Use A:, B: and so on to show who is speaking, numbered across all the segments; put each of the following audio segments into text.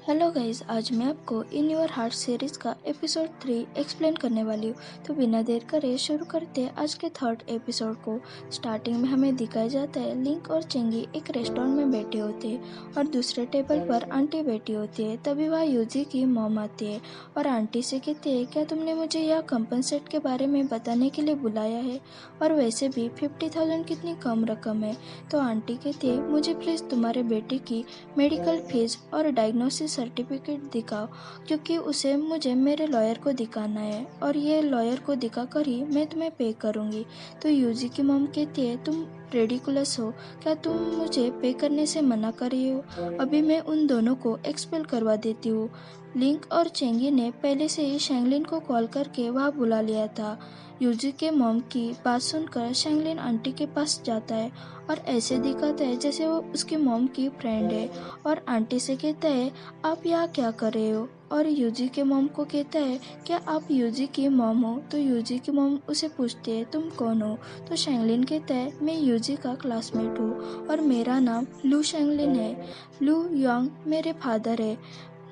A: Hello guys, आज मैं आपको इन योर हार्ट सीरीज का एपिसोड 3 एक्सप्लेन करने वाली हूँ। तो बिना देर करे शुरू करते हैं आज के थर्ड एपिसोड को। स्टार्टिंग में हमें दिखाया जाता है लिंक और चेंगी एक रेस्टोरेंट में बैठे होते हैं और दूसरे टेबल पर आंटी बैठी होती है। तभी वहाँ यूजी की मॉम आती है और आंटी से कहती है, क्या तुमने मुझे यह कंपनसेट के बारे में बताने के लिए बुलाया है? और वैसे भी 50,000 कितनी कम रकम है। तो आंटी कहती है, मुझे प्लीज़ तुम्हारे बेटे की मेडिकल फीस और डायग्नोसिस सर्टिफिकेट दिखाओ, क्योंकि उसे मुझे मेरे लॉयर को दिखाना है और ये लॉयर को दिखाकर ही मैं तुम्हें पे करूँगी। तो यूजी की मॉम कहती है, तुम रेडिकुलस हो, क्या तुम मुझे पे करने से मना कर रही हो? अभी मैं उन दोनों को एक्सपेल करवा देती हूँ। लिंक और चेंगी ने पहले से ही शैंगलिन को कॉल करके वहाँ बुला लिया था। यूजी के मॉम की बात सुनकर शैंगलिन आंटी के पास जाता है और ऐसे दिखाता है जैसे वो उसकी मॉम की फ्रेंड है और आंटी से कहता है, आप यहाँ क्या कर रहे हो? और यूजी के मॉम को कहता है, क्या आप यूजी की मॉम हो? तो यूजी की मॉम उसे पूछती है, तुम कौन हो? तो शैंगलिन कहता है, मैं यूजी का क्लासमेट हूँ और मेरा नाम लू शैंगलिन है। लू यांग मेरे फादर है।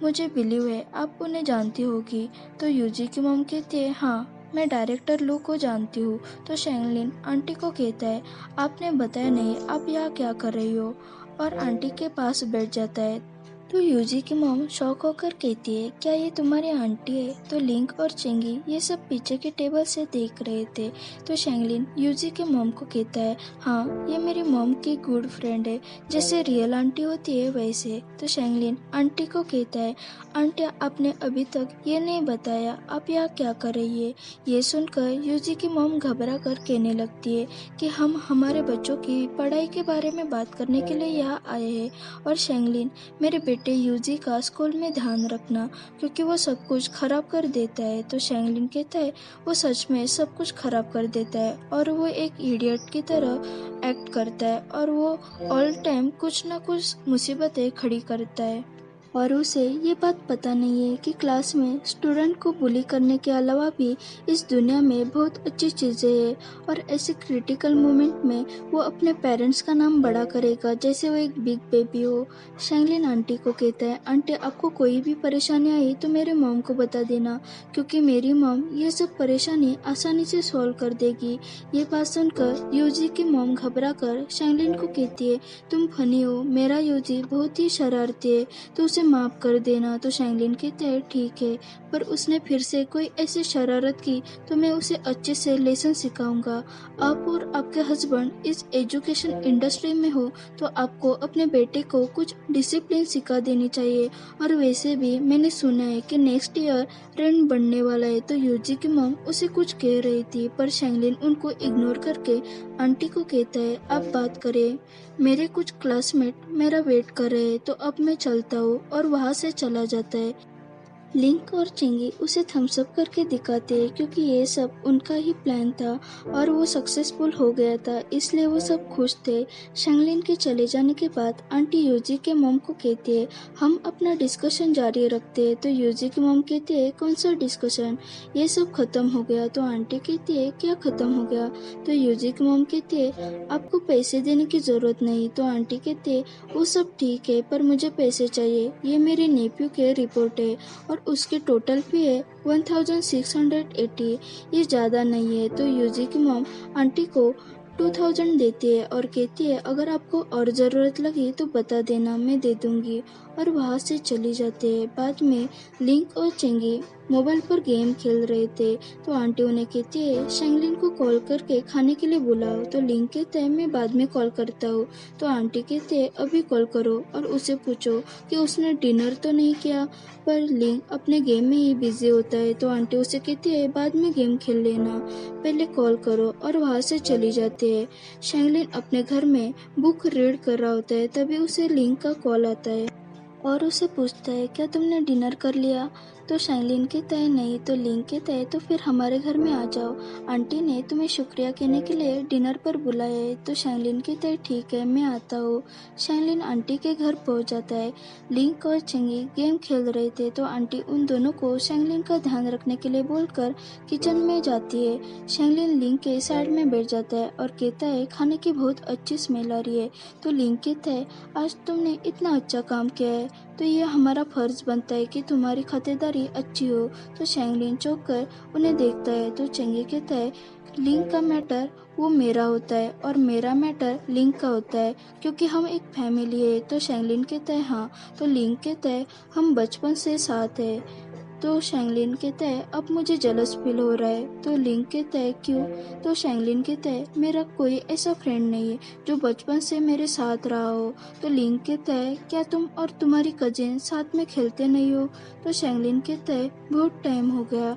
A: मुझे बिलीव है आप उन्हें जानती होगी। तो यूजी की मॉम कहती है, हाँ, मैं डायरेक्टर लू को जानती हूँ। तो शैंगलिन आंटी को कहता है, आपने बताया नहीं आप यहाँ क्या कर रही हो? और आंटी के पास बैठ जाता है। तो यूजी की मॉम शॉक होकर कहती है, क्या ये तुम्हारी आंटी है? तो लिंक और चेंगी ये सब पीछे के टेबल से देख रहे थे। तो शैंगलिन यूजी के मॉम को कहता है, हाँ, ये मेरी मॉम की गुड फ्रेंड है, जैसे रियल आंटी होती है वैसे। तो शैंगलिन आंटी को कहता है, आंटी आपने अभी तक ये नहीं बताया आप यहाँ क्या कर रही है? ये सुनकर यूजी की मॉम घबरा कर कहने लगती है कि हम हमारे बच्चों की पढ़ाई के बारे में बात करने के लिए यहाँ आए हैं। और शैंगलिन, मेरे बेटे यूजी का स्कूल में ध्यान रखना, क्योंकि वो सब कुछ खराब कर देता है। तो शैंगलिन कहता है, वो सच में सब कुछ खराब कर देता है और वो एक इडियट की तरह एक्ट करता है और वो ऑल टाइम कुछ ना कुछ मुसीबतें खड़ी करता है और उसे ये बात पता नहीं है कि क्लास में स्टूडेंट को बुली करने के अलावा भी इस दुनिया में बहुत अच्छी चीज़ें हैं और ऐसे क्रिटिकल मोमेंट में वो अपने पेरेंट्स का नाम बड़ा करेगा जैसे वो एक बिग बेबी हो। शैंगलिन आंटी को कहता है, आंटी आपको कोई भी परेशानी आई तो मेरे मॉम को बता देना, क्योंकि मेरी मॉम ये सब परेशानी आसानी से सॉल्व कर देगी। ये बात सुनकर यूजी की मॉम घबरा कर शैंगलिन को कहती है, तुम फनी हो, मेरा यूजी बहुत ही शरारती है, तो उसे माफ कर देना। तो शैंगलिन कहते हैं, ठीक है, पर उसने फिर से कोई ऐसी शरारत की तो मैं उसे अच्छे से लेसन सिखाऊंगा। आप और आपके हस्बैंड इस एजुकेशन इंडस्ट्री में हो तो आपको अपने बेटे को कुछ डिसिप्लिन सिखा देनी चाहिए। और वैसे भी मैंने सुना है कि नेक्स्ट ईयर रेंट बढ़ने वाला है। तो यूजी की मॉम उसे कुछ कह रही थी, पर शैंगलिन उनको इग्नोर करके आंटी को कहता है, आप बात करें, मेरे कुछ क्लासमेट मेरा वेट कर रहे हैं, तो अब मैं चलता हूँ। और वहाँ से चला जाता है। लिंक और चिंगी उसे थम्स अप करके दिखाते हैं, क्योंकि ये सब उनका ही प्लान था और वो सक्सेसफुल हो गया था, इसलिए वो सब खुश थे। शैंगलिन के चले जाने के बाद आंटी यूजी के मॉम को कहती है, हम अपना डिस्कशन जारी रखते हैं। तो यूजी की मॉम कहती है, कौन सा डिस्कशन? ये सब खत्म हो गया। तो आंटी कहती है, क्या खत्म हो गया? तो यूजी की मॉम कहती है, आपको पैसे देने की जरूरत नहीं। तो आंटी कहती है, वो सब ठीक है, पर मुझे पैसे चाहिए, ये मेरे नेफ्यू के रिपोर्ट है और उसकी टोटल फी है 1680। ये ज़्यादा नहीं है। तो यूजी की मॉम आंटी को 2000 देती है और कहती है, अगर आपको और ज़रूरत लगी तो बता देना, मैं दे दूंगी। और वहाँ से चली जाती है। बाद में लिंक और चेंगी मोबाइल पर गेम खेल रहे थे। तो आंटी उन्हें कहती है, शैंगलिन को कॉल करके खाने के लिए बुलाओ। तो लिंक कहता है, मैं बाद में कॉल करता हूँ। तो आंटी कहती है, अभी कॉल करो और उसे पूछो कि उसने डिनर तो नहीं किया। पर लिंक अपने गेम में ही बिजी होता है। तो आंटी उसे कहती है, बाद में गेम खेल लेना, पहले कॉल करो। और वहाँ से चली जाती है। शैंगलिन अपने घर में बुक रीड कर रहा होता है, तभी उसे लिंक का कॉल आता है और उसे पूछता है, क्या तुमने डिनर कर लिया? तो शैंगलिन कहता है, नहीं। तो लिंक कहता है, तो फिर हमारे घर में आ जाओ, आंटी ने तुम्हें शुक्रिया कहने के लिए डिनर पर बुलाया है। तो शैंगलिन कहता है, ठीक है, मैं आता हूँ। शैंगलिन आंटी के घर पहुँच जाता है। लिंक और चंगी गेम खेल रहे थे, तो आंटी उन दोनों को शैंगलिन का ध्यान रखने के लिए बोलकर किचन में जाती है। शैंगलिन लिंक के साइड में बैठ जाता है और कहता है, खाने की बहुत अच्छी स्मेल आ रही है। तो लिंक कहता है, आज तुमने इतना अच्छा काम किया है, तो ये हमारा फर्ज बनता है कि तुम्हारी खातिरदारी अच्छी हो। तो शैंगलिन चौंक कर उन्हें देखता है। तो चेंगी कहता है लिंक का मैटर वो मेरा होता है और मेरा मैटर लिंक का होता है, क्योंकि हम एक फैमिली है। तो शैंगलिन कहता है हाँ। तो लिंक कहता है हम बचपन से साथ है। तो शैंगलिन कहता है अब मुझे जलस फील हो रहा है। तो लिंक कहता है क्यों? तो शैंगलिन कहता है मेरा कोई ऐसा फ्रेंड नहीं है जो बचपन से मेरे साथ रहा हो। तो लिंक कहता है क्या तुम और तुम्हारी कजिन साथ में खेलते नहीं हो? तो शैंगलिन कहता है बहुत टाइम हो गया,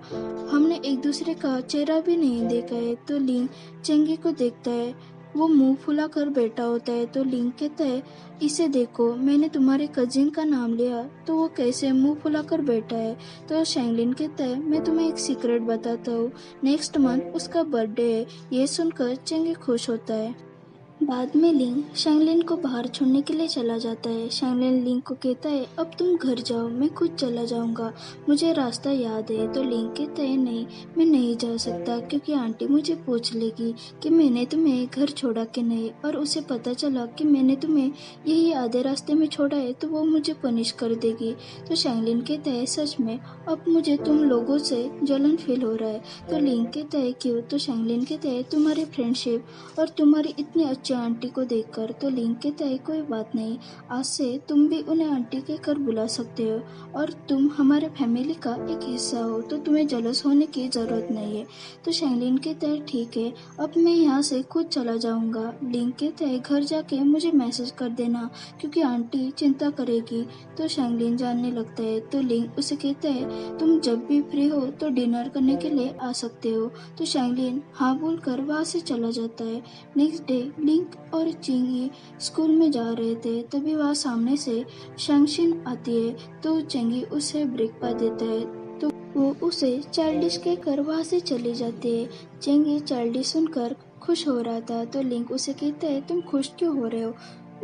A: हमने एक दूसरे का चेहरा भी नहीं देखा है। तो लिंक चेंगी को देखता है, वो मुंह फुला कर बैठा होता है। तो लिंक कहता है इसे देखो, मैंने तुम्हारे कजिन का नाम लिया तो वो कैसे मुंह फुला कर बैठा है। तो शैंगलिन कहता है मैं तुम्हें एक सीक्रेट बताता हूँ, नेक्स्ट मंथ उसका बर्थडे है। ये सुनकर चेंगी खुश होता है। बाद में लिंक शैंगलिन को बाहर छोड़ने के लिए चला जाता है। शैंगलिन लिंक को कहता है अब तुम घर जाओ, मैं खुद चला जाऊंगा, मुझे रास्ता याद है। तो लिंक कहता है नहीं, मैं नहीं जा सकता, क्योंकि आंटी मुझे पूछ लेगी कि मैंने तुम्हें घर छोड़ा कि नहीं, और उसे पता चला कि मैंने तुम्हें यही आधे रास्ते में छोड़ा है तो वो मुझे पनिश कर देगी। तो शैंगलिन कहता है सच में अब मुझे तुम लोगों से जलन फील हो रहा है। तो लिंक कहता है क्यों? तो शैंगलिन कहता है तुम्हारी फ्रेंडशिप और तुम्हारी इतनी अच्छी आंटी को देखकर। तो लिंक कहता है कोई बात नहीं, आज से तुम भी उन्हें आंटी कहकर बुला सकते हो, और तुम हमारे फैमिली का एक हिस्सा हो, तो तुम्हें जलस होने की जरूरत नहीं है। तो शैंगलिन कहता है ठीक है, अब मैं यहाँ से खुद चला जाऊंगा। लिंक कहता है घर जाके मुझे मैसेज कर देना, क्योंकि आंटी चिंता करेगी। तो शैंगलिन जानने लगता है। तो लिंक उसे कहता है तुम जब भी फ्री हो तो डिनर करने के लिए आ सकते हो। तो शैंगलिन हाँ बोलकर वहाँ से चला जाता है। नेक्स्ट डे लिंक और चेंगी स्कूल में जा रहे थे, तभी वहाँ सामने से शैंगशिन आती है। तो चेंगी उसे ब्रेक पा देता है, तो वो उसे चाइल्डिश कहकर वहाँ से चली जाती है। चेंगी चाइल्डिश सुनकर खुश हो रहा था। तो लिंक उसे कहता है तुम खुश क्यों हो रहे हो,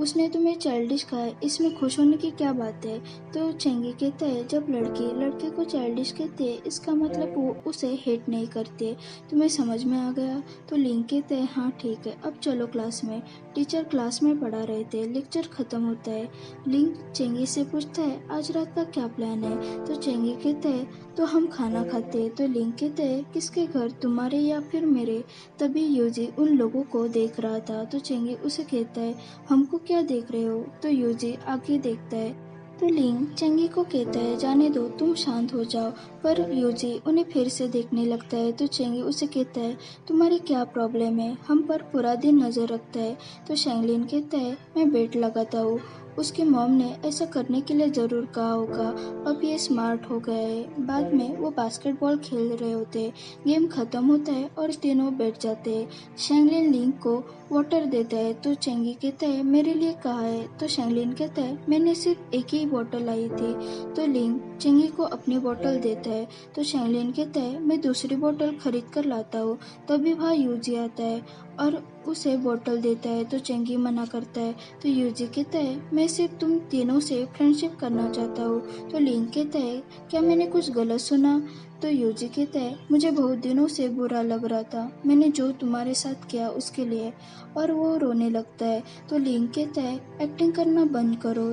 A: उसने तुम्हें चाइल्डिश कहा है, इसमें खुश होने की क्या बात है। तो चेंगी कहता है जब लड़की लड़के को चाइल्डिश कहते हैं इसका मतलब वो उसे हेट नहीं करते। तुम्हें समझ में आ गया? तो लिंक कहते हैं हाँ ठीक है, अब चलो क्लास में। टीचर क्लास में पढ़ा रहे थे, लेक्चर खत्म होता है। लिंक चेंगी से पूछता है आज रात का क्या प्लान है। तो चेंगी कहता है तो हम खाना खाते हैं। तो लिंक कहते हैं किसके घर, तुम्हारे या फिर मेरे? तभी यूजी उन लोगों को देख रहा था। तो चेंगी उसे कहता है हमको क्या देख रहे हो? तो यूजी आगे देखता है। तो लिंग चेंगी को कहता है जाने दो, तुम शांत हो जाओ, पर यूजी उन्हें फिर से देखने लगता है। तो चेंगी उसे कहता है तुम्हारी क्या प्रॉब्लम है, हम पर पूरा दिन नजर रखता है। तो शैंगलिन कहता है मैं बेट लगाता हूँ, उसकी मॉम ने ऐसा करने के लिए जरूर कहा होगा, अब ये स्मार्ट हो गया है। बाद में वो बास्केटबॉल खेल रहे होते, गेम खत्म होता है और तीनों बैठ जाते हैं। शैंगलिन लिंक को वाटर देता है। तो चेंगी कहता है मेरे लिए कहा है। तो शैंगलिन कहता है मैंने सिर्फ एक ही बोतल लाई थी। तो लिंक चेंगी को अपनी बोतल देता है। तो शैंगलिन कहता है मैं दूसरी बोतल खरीद कर लाता हूँ। तभी वहाँ यूजी आता है और उसे बोतल देता है। तो चेंगी मना करता है। तो यूजी कहता है मैं सिर्फ तुम तीनों से फ्रेंडशिप करना चाहता हूँ। तो लिंक कहता है क्या मैंने कुछ गलत सुना? तो यूजी कहता है मुझे बहुत दिनों से बुरा लग रहा था, मैंने जो तुम्हारे साथ किया उसके लिए, और वो रोने लगता है। तो लिंक कहता है एक्टिंग करना बंद करो।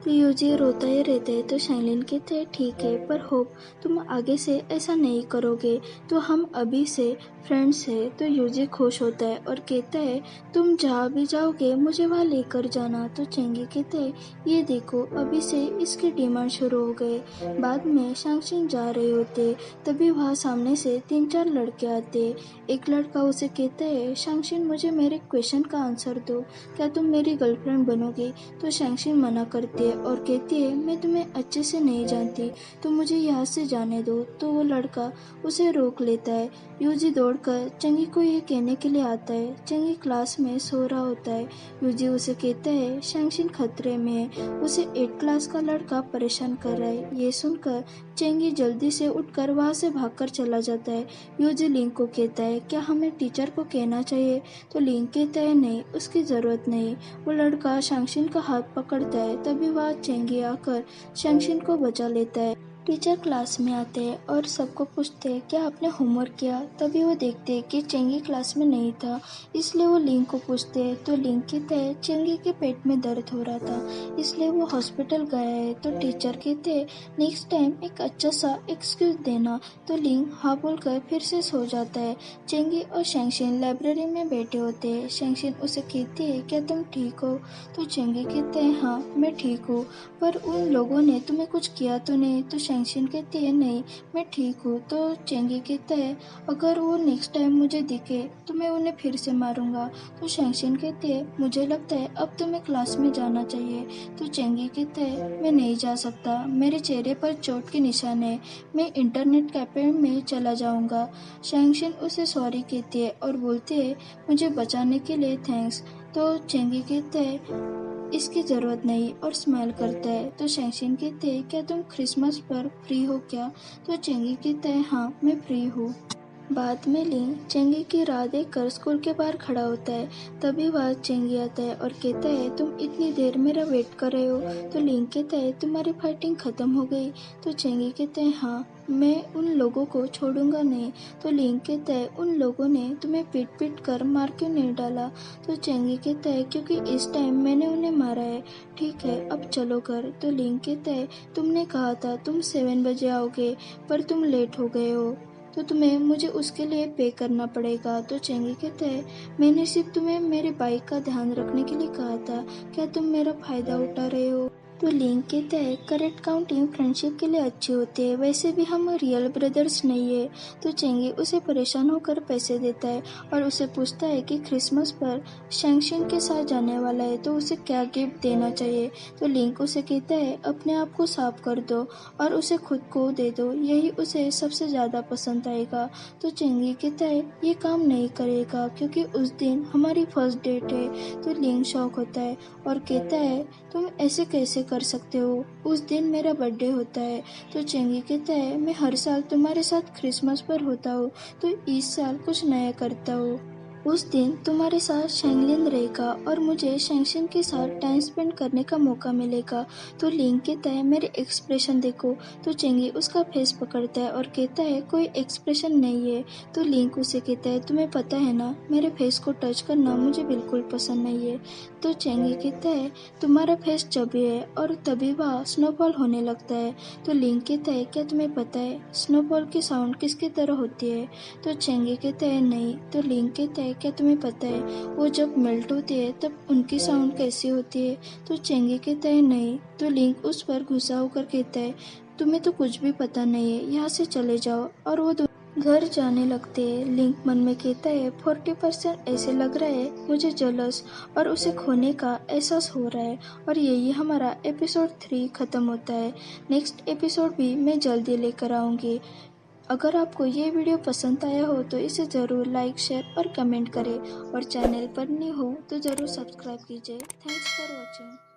A: तो यूजी रोता ही रहता है। तो शैंगलिन कहते हैं ठीक है, पर होप तुम आगे से ऐसा नहीं करोगे, तो हम अभी से फ्रेंड्स है। तो यूजी खुश होता है और कहता है तुम जहाँ भी जाओगे मुझे वहाँ लेकर जाना। तो चेंगी कहते हैं ये देखो अभी से इसकी डिमांड शुरू हो गए। बाद में शैंगशिन जा रहे होते, तभी वहाँ सामने से 3-4 लड़के आते। एक लड़का उसे कहता है शैंगशिन मुझे मेरे क्वेश्चन का आंसर दो, क्या तुम मेरी गर्लफ्रेंड बनोगे? तो शैंगशिन मना करती है और कहती है मैं तुम्हें अच्छे से नहीं जानती, तो मुझे यहाँ से जाने दो। तो वो लड़का उसे रोक लेता है। यूजी दौड़कर चेंगी को ये कहने के लिए आता है। चेंगी क्लास में सो रहा होता है। यूजी उसे कहता है शैंगशिन खतरे में है, उसे 8 क्लास का लड़का परेशान कर रहा है। ये सुनकर चेंगी जल्दी से उठकर वहाँ से भागकर चला जाता है। यूजी लिंक को कहता है क्या हमें टीचर को कहना चाहिए? तो लिंक कहता है नहीं, उसकी ज़रूरत नहीं। वो लड़का शैंगशिन का हाथ पकड़ता है, तभी वहाँ चेंगी आकर शैंगशिन को बचा लेता है। टीचर क्लास में आते हैं और सबको पूछते हैं क्या आपने होमवर्क किया। तभी वो देखते हैं कि चेंगी क्लास में नहीं था, इसलिए वो लिंग को पूछते हैं। तो लिंग कहते हैं चेंगी के पेट में दर्द हो रहा था, इसलिए वो हॉस्पिटल गया है। तो टीचर कहते हैं नेक्स्ट टाइम एक अच्छा सा एक्सक्यूज देना। तो लिंग हाँ बोलकर फिर से सो जाता है। चेंगी और शेंगशिन लाइब्रेरी में बैठे होते हैं। शेंगशिन उसे कहती है क्या तुम ठीक हो। तो चेंगी कहते हैं हाँ मैं ठीक हूँ, पर उन लोगों ने तुम्हें कुछ किया तो नहीं। तो शेंगशिन कहती है नहीं मैं ठीक हूँ। तो चेंगी कहता है अगर वो नेक्स्ट टाइम मुझे दिखे तो मैं उन्हें फिर से मारूंगा। तो शेंगशिन कहती है मुझे लगता है अब तुम्हें क्लास में जाना चाहिए। तो चेंगी कहता है मैं नहीं जा सकता, मेरे चेहरे पर चोट के निशान है, मैं इंटरनेट कैफे में चला जाऊंगा। शेंगशिन उसे सॉरी कहती है और बोलती है मुझे बचाने के लिए थैंक्स। तो चेंगी कहता है इसकी ज़रूरत नहीं और स्माइल करता है। तो शेंगशिन कहते हैं क्या तुम क्रिसमस पर फ्री हो क्या। तो चेंगी कहता है हाँ मैं फ्री हूँ। बाद में लिंग चेंगी की राह देखकर स्कूल के बाहर खड़ा होता है। तभी वह चेंगी आता है और कहता है तुम इतनी देर मेरा वेट कर रहे हो। तो लिंग कहता है तुम्हारी फाइटिंग खत्म हो गई। तो चेंगी कहते हैं हाँ मैं उन लोगों को छोड़ूंगा नहीं। तो लिंग कहता है उन लोगों ने तुम्हें पीट पीट कर मार क्यों नहीं डाला। तो चेंगी कहता है क्योंकि इस टाइम मैंने उन्हें मारा है। ठीक है अब चलो घर। तो लिंग कहता है तुमने कहा था तुम 7 बजे आओगे, पर तुम लेट हो गए हो, तो तुम्हें मुझे उसके लिए पे करना पड़ेगा। तो चेंगी कहता है मैंने सिर्फ तुम्हें मेरे बाइक का ध्यान रखने के लिए कहा था, क्या तुम मेरा फायदा उठा रहे हो। तो लिंग कहता है करेक्ट काउंटिंग फ्रेंडशिप के लिए अच्छी होती है, वैसे भी हम रियल ब्रदर्स नहीं है। तो चेंगी उसे परेशान होकर पैसे देता है और उसे पूछता है कि क्रिसमस पर शेंगशिन के साथ जाने वाला है तो उसे क्या गिफ्ट देना चाहिए। तो लिंग उसे कहता है अपने आप को साफ कर दो और उसे खुद को दे दो, यही उसे सबसे ज़्यादा पसंद आएगा। तो चेंगी कहता है ये काम नहीं करेगा क्योंकि उस दिन हमारी फर्स्ट डेट है। तो लिंग शॉक होता है और कहता है तुम ऐसे कैसे कर सकते हो, उस दिन मेरा बर्थडे होता है। तो चेंगी कहता है मैं हर साल तुम्हारे साथ क्रिसमस पर होता हूँ, तो इस साल कुछ नया करता हूँ। उस दिन तुम्हारे साथ शेंगलिन रहेगा और मुझे शेंगशिन के साथ टाइम स्पेंड करने का मौका मिलेगा। तो लिंग कहता है मेरे एक्सप्रेशन देखो। तो चेंगी उसका फेस पकड़ता है और कहता है कोई एक्सप्रेशन नहीं है। तो लिंग उसे कहता है तुम्हें पता है ना मेरे फेस को टच करना मुझे बिल्कुल पसंद नहीं है। तो चेंगी कहता है तुम्हारा फेस चबी है और तभी वह स्नोफॉल होने लगता है। तो लिंग कहता है क्या तुम्हें पता है स्नोफॉल की साउंड किसकी तरह होती है। तो चेंगी कहता है नहीं। तो लिंग कहता है क्या तुम्हें पता है वो जब मेल्ट होती है तब उनकी साउंड कैसी होती है। तो चेंगी कहता है नहीं। तो लिंग उस पर गुस्सा होकर कहता है तुम्हें तो कुछ भी पता नहीं है, यहाँ से चले जाओ। और वो घर जाने लगते हैं। लिंग मन में कहता है 40% ऐसे लग रहा है मुझे जलस और उसे खोने का एहसास हो रहा है। और यही हमारा एपिसोड 3 खत्म होता है। नेक्स्ट एपिसोड भी मैं जल्दी लेकर आऊँगी। अगर आपको ये वीडियो पसंद आया हो तो इसे ज़रूर लाइक शेयर और कमेंट करें और चैनल पर न्यू हो तो ज़रूर सब्सक्राइब कीजिए। Thanks for watching.